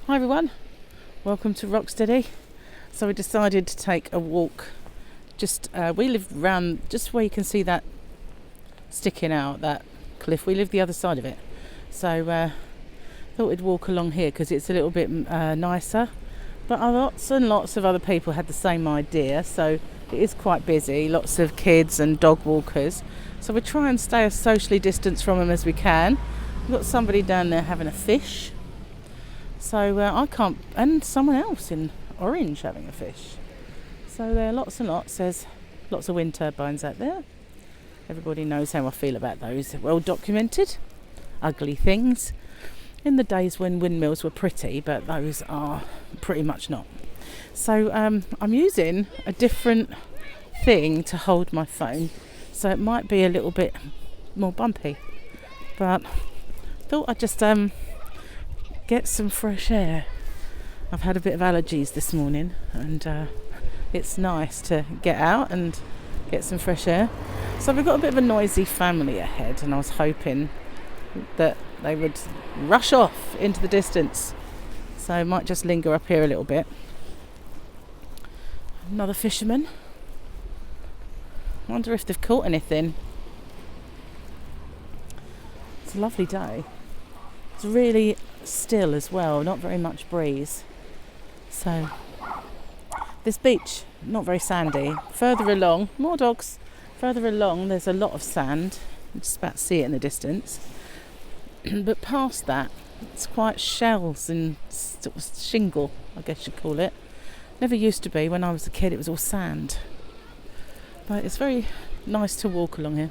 Hi everyone, welcome to Rocksteady. So we decided to take a walk. We live round just where you can see that sticking out, that cliff. We live the other side of it. So thought we'd walk along here because it's a little bit nicer. But lots and lots of other people had the same idea. So it is quite busy, lots of kids and dog walkers. So we try and stay as socially distanced from them as we can. We've got somebody down there having a fish. So I can't, and someone else in orange having a fish. So there are lots and lots. There's lots of wind turbines out there. Everybody knows how I feel about those. They're well documented. Ugly things. In the days when windmills were pretty, but those are pretty much not. So I'm using a different thing to hold my phone. So it might be a little bit more bumpy. But thought I'd just get some fresh air. I've had a bit of allergies this morning and it's nice to get out and get some fresh air. So we've got a bit of a noisy family ahead and I was hoping that they would rush off into the distance. So I might just linger up here a little bit. Another fisherman. Wonder if they've caught anything. It's a lovely day. It's really still as well, not very much breeze. So this beach, not very sandy. Further along, more dogs. Further along there's a lot of sand. You just about see it in the distance. But past that it's quite shells and sort of shingle, I guess you'd call it. Never used to be. When I was a kid it was all sand. But it's very nice to walk along here.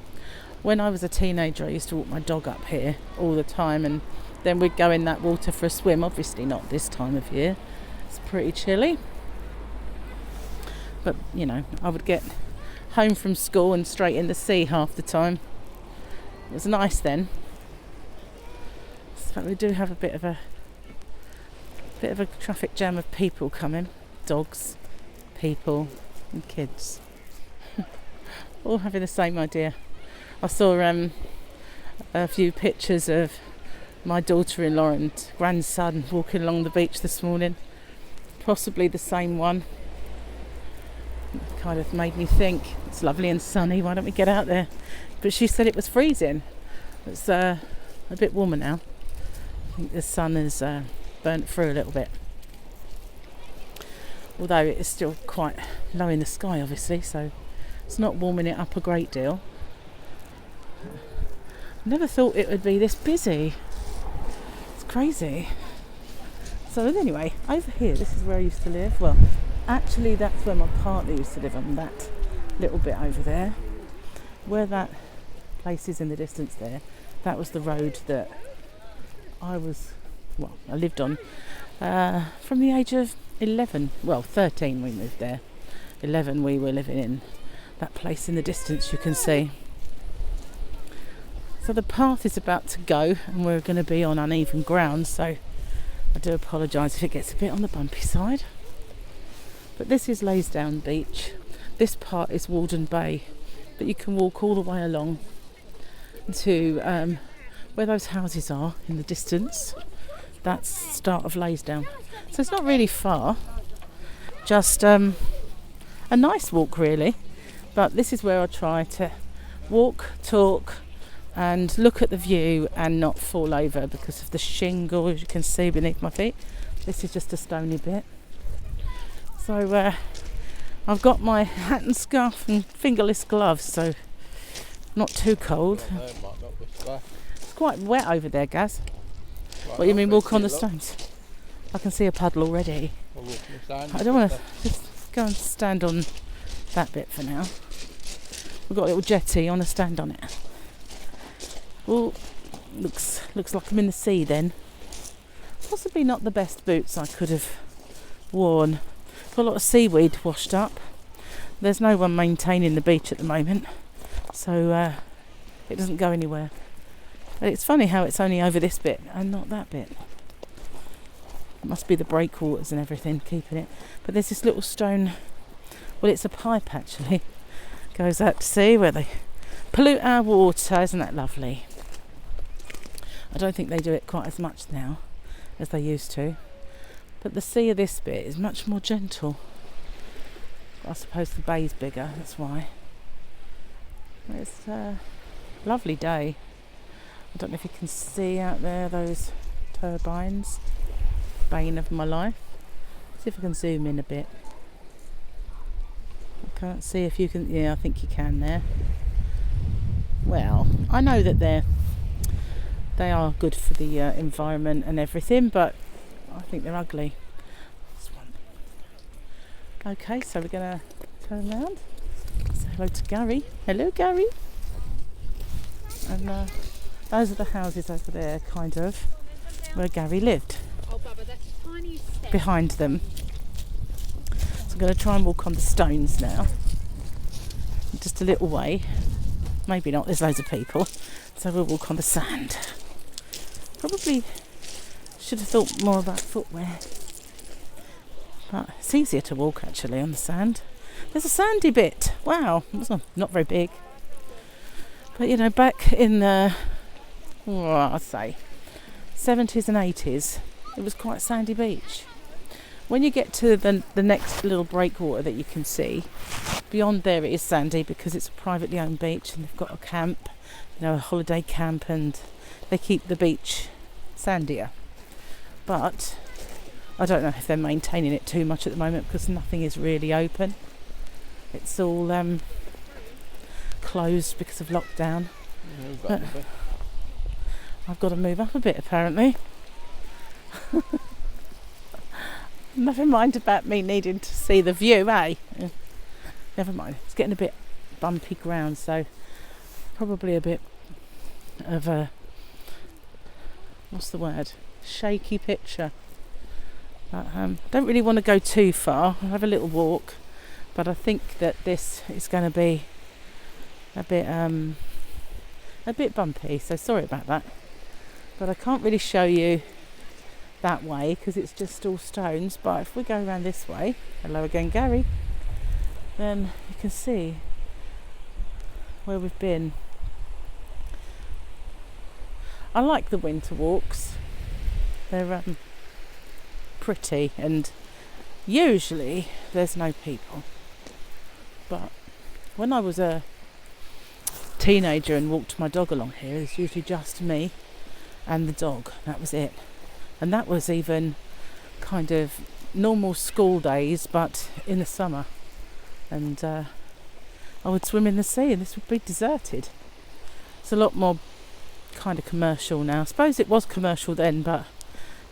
When I was a teenager I used to walk my dog up here all the time, and then we'd go in that water for a swim. Obviously not this time of year. It's pretty chilly. But, you know, I would get home from school and straight in the sea half the time. It was nice then. But we do have a bit of a traffic jam of people coming. Dogs, people and kids. All having the same idea. I saw a few pictures of my daughter-in-law and grandson walking along the beach this morning. Possibly the same one. It kind of made me think, it's lovely and sunny, why don't we get out there? But she said it was freezing. It's a bit warmer now. I think the sun has burnt through a little bit. Although it is still quite low in the sky obviously, so it's not warming it up a great deal. Never thought it would be this busy. Crazy. So anyway, over here, this is where I used to live. Well, actually that's where my partner used to live, on that little bit over there. Where that place is in the distance there, that was the road that I lived on from the age of 11. Well, 13 we moved there. 11 we were living in that place in the distance you can see. So the path is about to go and we're going to be on uneven ground, so I do apologise if it gets a bit on the bumpy side. But this is Laysdown Beach. This part is Warden Bay, but you can walk all the way along to where those houses are in the distance. That's the start of Laysdown. So it's not really far, just a nice walk really. But this is where I try to walk, talk and look at the view and not fall over because of the shingle, as you can see beneath my feet. This is just a stony bit. So I've got my hat and scarf and fingerless gloves, so not too cold. It's quite wet over there, Gaz. What do you mean walk on the stones? I can see a puddle already. I don't want to just go and stand on that bit for now. We've got a little jetty, I want to stand on it. Oh, looks like I'm in the sea then. Possibly not the best boots I could have worn. Got a lot of seaweed washed up. There's no one maintaining the beach at the moment, so it doesn't go anywhere. But it's funny how it's only over this bit and not that bit. It must be the breakwaters and everything keeping it. But there's this little stone, well it's a pipe actually, goes out to sea where they pollute our water. Isn't that lovely? I don't think they do it quite as much now as they used to. But the sea of this bit is much more gentle. I suppose the bay's bigger, that's why. It's a lovely day. I don't know if you can see out there those turbines. Bane of my life. See if I can zoom in a bit. I can't see if you can. Yeah, I think you can there. Well, I know that they are good for the environment and everything, but I think they're ugly. This one. Okay, so we're going to turn around. Say hello to Gary. Hello, Gary. And those are the houses over there, kind of, where Gary lived. Oh, Bubba, that's a tiny step. Behind them. So I'm going to try and walk on the stones now. Just a little way. Maybe not, there's loads of people. So we'll walk on the sand. Probably should have thought more about footwear. But it's easier to walk actually on the sand. There's a sandy bit. Wow, it's not very big. But you know, back in the, I'd say, 70s and 80s, it was quite sandy beach. When you get to the next little breakwater that you can see, beyond there it is sandy because it's a privately owned beach and they've got a camp, you know, a holiday camp, and they keep the beach sandier. But I don't know if they're maintaining it too much at the moment because nothing is really open. It's all closed because of lockdown. But I've got to move up a bit apparently. Never mind about me needing to see the view, eh? Never mind. It's getting a bit bumpy ground, so probably a bit of a, what's the word? Shaky picture. But don't really want to go too far. I'll have a little walk, but I think that this is going to be a bit bumpy, so sorry about that. But I can't really show you that way because it's just all stones. But if we go around this way, hello again Gary, then you can see where we've been. I like the winter walks. They're pretty, and usually there's no people. But when I was a teenager and walked my dog along here, it's usually just me and the dog. That was it. And that was even kind of normal school days, but in the summer. And I would swim in the sea and this would be deserted. It's a lot more kind of commercial now. I suppose it was commercial then, but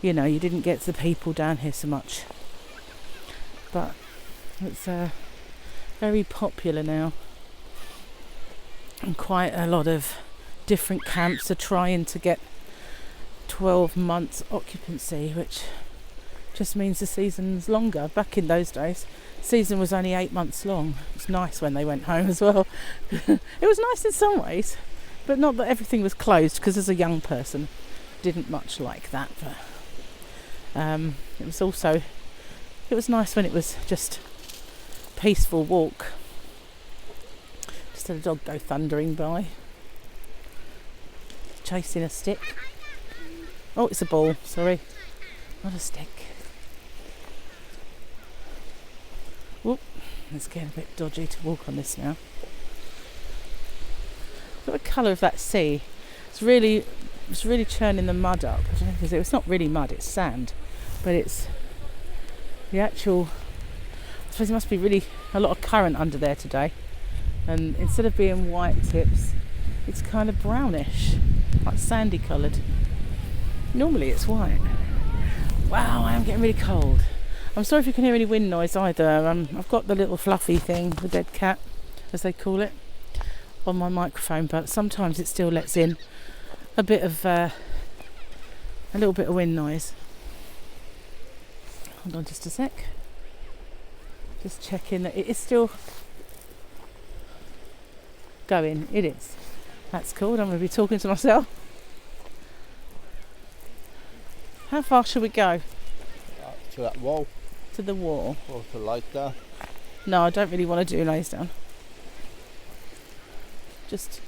you know, you didn't get the people down here so much. But it's very popular now. And quite a lot of different camps are trying to get 12 months occupancy, which just means the season's longer. Back in those days, season was only 8 months long. It was nice when they went home as well. It was nice in some ways, but not that everything was closed, because as a young person didn't much like that. But it was nice when it was just peaceful walk. Just had a dog go thundering by, chasing a stick. Oh, it's a ball, sorry, not a stick. Whoop, it's getting a bit dodgy to walk on this now. Look at the colour of that sea. It's really churning the mud up. I don't know if it's not really mud, it's sand, but it's the actual, I suppose it must be really a lot of current under there today. And instead of being white tips, it's kind of brownish, like sandy coloured. Normally it's white. Wow, I am getting really cold. I'm sorry if you can hear any wind noise either. I've got the little fluffy thing, the dead cat, as they call it, on my microphone, but sometimes it still lets in a little bit of wind noise. Hold on just a sec. Just checking that it is still going. It is. That's cool. I'm going to be talking to myself. How far should we go? To that wall. To the wall. Or to light down. No, I don't really want to do lays down. Just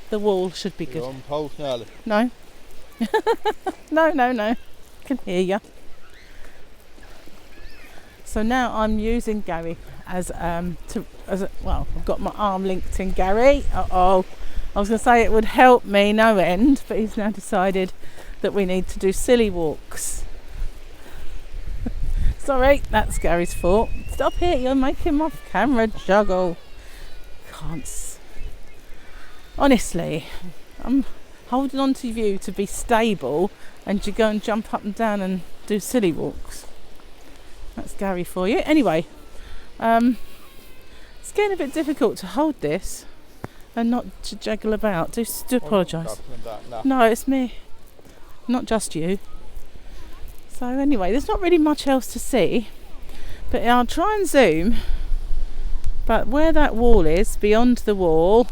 the wall should be good. You're on post now. No. No. Can hear you. So now I'm using Gary as well, I've got my arm linked in Gary. I was going to say it would help me no end, but he's now decided that we need to do silly walks. Sorry, that's Gary's fault. Stop it, you're making my camera juggle. Honestly, I'm holding on to you to be stable and you go and jump up and down and do silly walks. That's Gary for you. Anyway, it's getting a bit difficult to hold this and not to juggle about. Do apologise. No, it's me, not just you. So anyway, there's not really much else to see, but I'll try and zoom. But where that wall is, beyond the wall,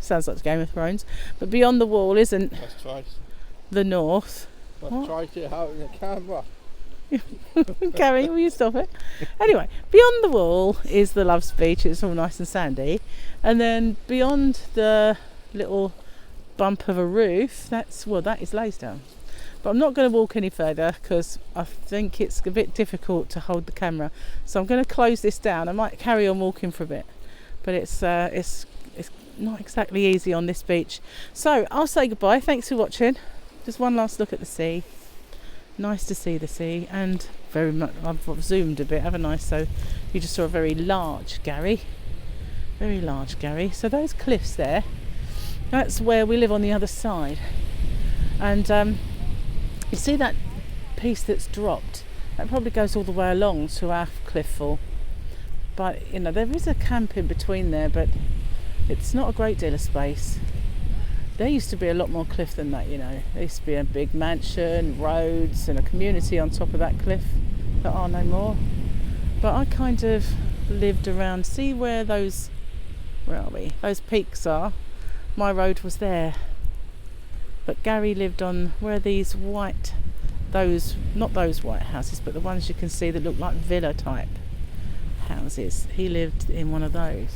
sounds like Game of Thrones, but beyond the wall isn't the north. Let's try it out in the camera. Gary, will you stop it? Anyway, beyond the wall is the Love's Beach. It's all nice and sandy, and then beyond the little bump of a roof, that is Laysdown. But I'm not going to walk any further because I think it's a bit difficult to hold the camera, so I'm going to close this down. I might carry on walking for a bit, but it's not exactly easy on this beach. So I'll say goodbye. Thanks for watching. Just one last look at the sea. Nice to see the sea, and very much I've zoomed a bit, haven't I? So you just saw a very large Gary. So those cliffs there, that's where we live on the other side. And you see that piece that's dropped? That probably goes all the way along to our cliff fall. But you know, there is a camp in between there, but it's not a great deal of space. There used to be a lot more cliff than that, you know. There used to be a big mansion, roads, and a community on top of that cliff that are no more. But I kind of lived around, see where those peaks are? My road was there. But Gary lived on where these not those white houses, but the ones you can see that look like villa type houses. He lived in one of those.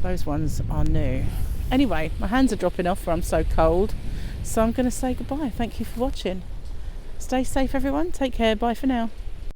Those ones are new. Anyway, my hands are dropping off where I'm so cold, so I'm going to say goodbye. Thank you for watching. Stay safe, everyone. Take care. Bye for now.